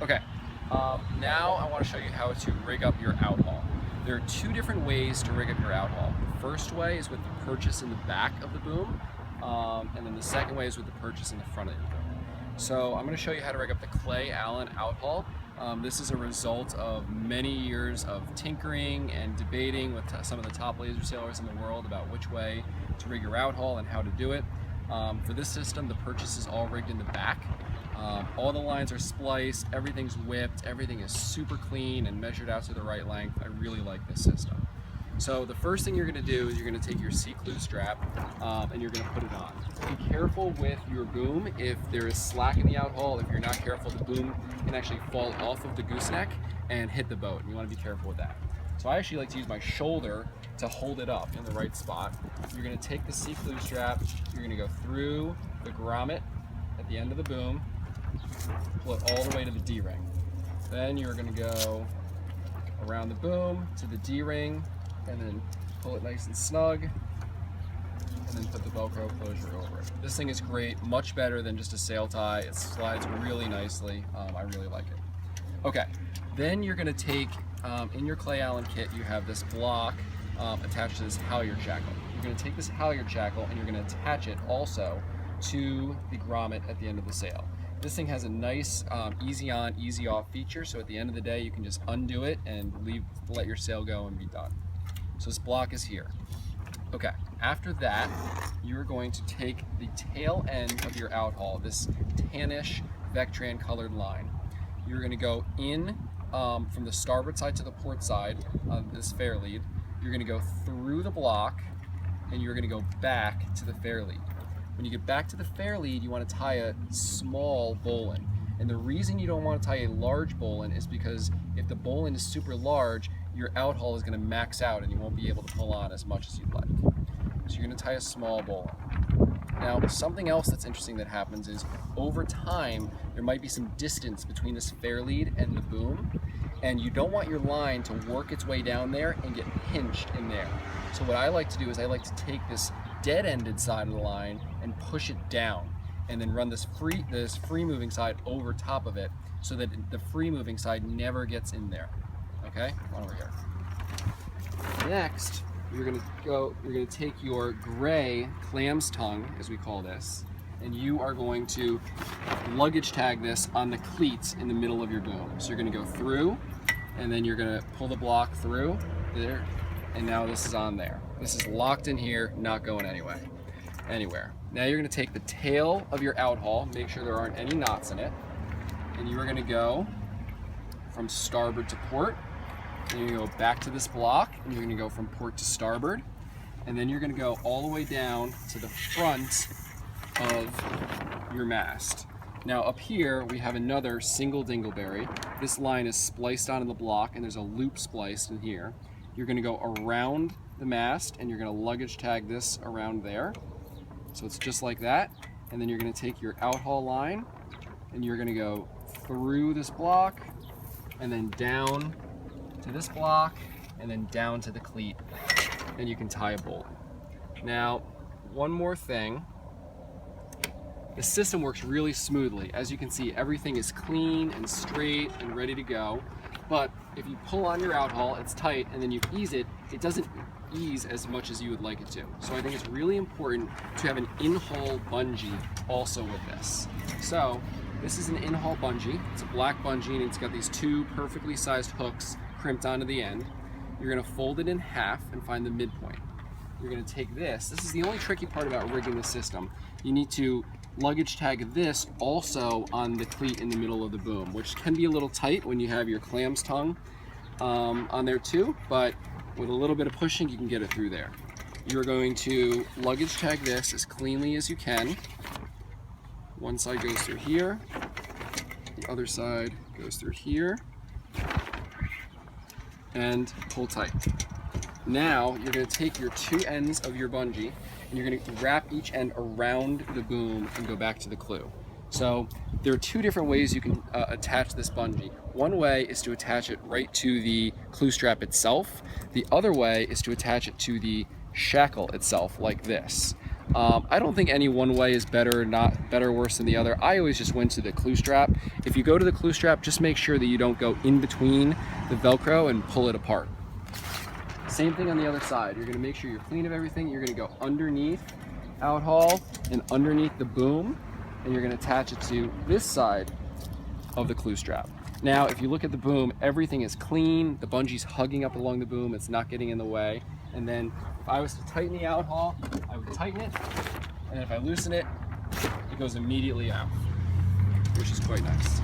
Okay, now I want to show you how to rig up your outhaul. There are two different ways to rig up your outhaul. The first way is with the purchase in the back of the boom, and then the second way is with the purchase in the front of the boom. So I'm going to show you how to rig up the Clay Allen outhaul. This is a result of many years of tinkering and debating with some of the top laser sailors in the world about which way to rig your outhaul and how to do it. For this system, the purchase is all rigged in the back. All the lines are spliced, everything's whipped, everything is super clean and measured out to the right length. I really like this system. So the first thing you're going to do is you're going to take your C-clue strap and you're going to put it on. Be careful with your boom. If there is slack in the outhaul, if you're not careful, the boom can actually fall off of the gooseneck and hit the boat. You want to be careful with that. So I actually like to use my shoulder to hold it up in the right spot. You're going to take the C-clue strap, you're going to go through the grommet at the end of the boom, pull it all the way to the D-ring. Then you're going to go around the boom to the D-ring, and then pull it nice and snug, and then put the Velcro closure over it. This thing is great, much better than just a sail tie. It slides really nicely. I really like it. Okay, then you're going to take, in your Clay Allen kit, you have this block attached to this halyard shackle. You're going to take this halyard shackle and you're going to attach it also to the grommet at the end of the sail. This thing has a nice easy on, easy off feature, so at the end of the day you can just undo it and let your sail go and be done. So this block is here. Okay, after that, you're going to take the tail end of your outhaul, this tannish Vectran colored line. You're going to go in from the starboard side to the port side of this fair lead. You're going to go through the block and you're going to go back to the fair lead. When you get back to the fair lead, you want to tie a small bowline. And the reason you don't want to tie a large bowline is because if the bowline is super large, your outhaul is going to max out and you won't be able to pull on as much as you'd like. So you're going to tie a small bowline. Now, something else that's interesting that happens is over time, there might be some distance between this fair lead and the boom, and you don't want your line to work its way down there and get pinched in there. So what I like to do is I like to take this dead-ended side of the line and push it down, and then run this free moving side over top of it so that the free moving side never gets in there. Okay, on over here. Next, you're gonna take your gray clam's tongue, as we call this, and you are going to luggage tag this on the cleats in the middle of your boom. So you're gonna go through, and then you're gonna pull the block through there, and now this is on there. This is locked in here, not going anywhere. Now you're gonna take the tail of your outhaul, make sure there aren't any knots in it, and you are gonna go from starboard to port. Then you're going to go back to this block, and you're going to go from port to starboard, and then you're going to go all the way down to the front of your mast. Now up here we have another single dingleberry. This line is spliced onto the block, and there's a loop spliced in here. You're going to go around the mast, and you're going to luggage tag this around there. So it's just like that, and then you're going to take your outhaul line, and you're going to go through this block, and then down to this block, and then down to the cleat, and you can tie a bolt. Now, one more thing. The system works really smoothly. As you can see, everything is clean and straight and ready to go. But if you pull on your outhaul, it's tight, and then you ease it, it doesn't ease as much as you would like it to. So I think it's really important to have an in-haul bungee also with this. So this is an in-haul bungee. It's a black bungee, and it's got these two perfectly sized hooks crimped onto the end. You're going to fold it in half and find the midpoint. You're going to take this. This is the only tricky part about rigging the system. You need to luggage tag this also on the cleat in the middle of the boom, which can be a little tight when you have your clam's tongue on there too, but with a little bit of pushing you can get it through there. You're going to luggage tag this as cleanly as you can. One side goes through here, the other side goes through here, and pull tight. Now you're going to take your two ends of your bungee and you're going to wrap each end around the boom and go back to the clue. So there are two different ways you can attach this bungee. One way is to attach it right to the clue strap itself. The other way is to attach it to the shackle itself like this. I don't think any one way is better or worse than the other. I always just went to the clue strap. If you go to the clue strap, just make sure that you don't go in between the Velcro and pull it apart. Same thing on the other side. You're gonna make sure you're clean of everything. You're gonna go underneath Outhaul and underneath the boom, and you're gonna attach it to this side of the clue strap. Now, if you look at the boom, everything is clean. The bungee's hugging up along the boom. It's not getting in the way. And then if I was to tighten the Outhaul, I would tighten it. And if I loosen it, it goes immediately out, which is quite nice.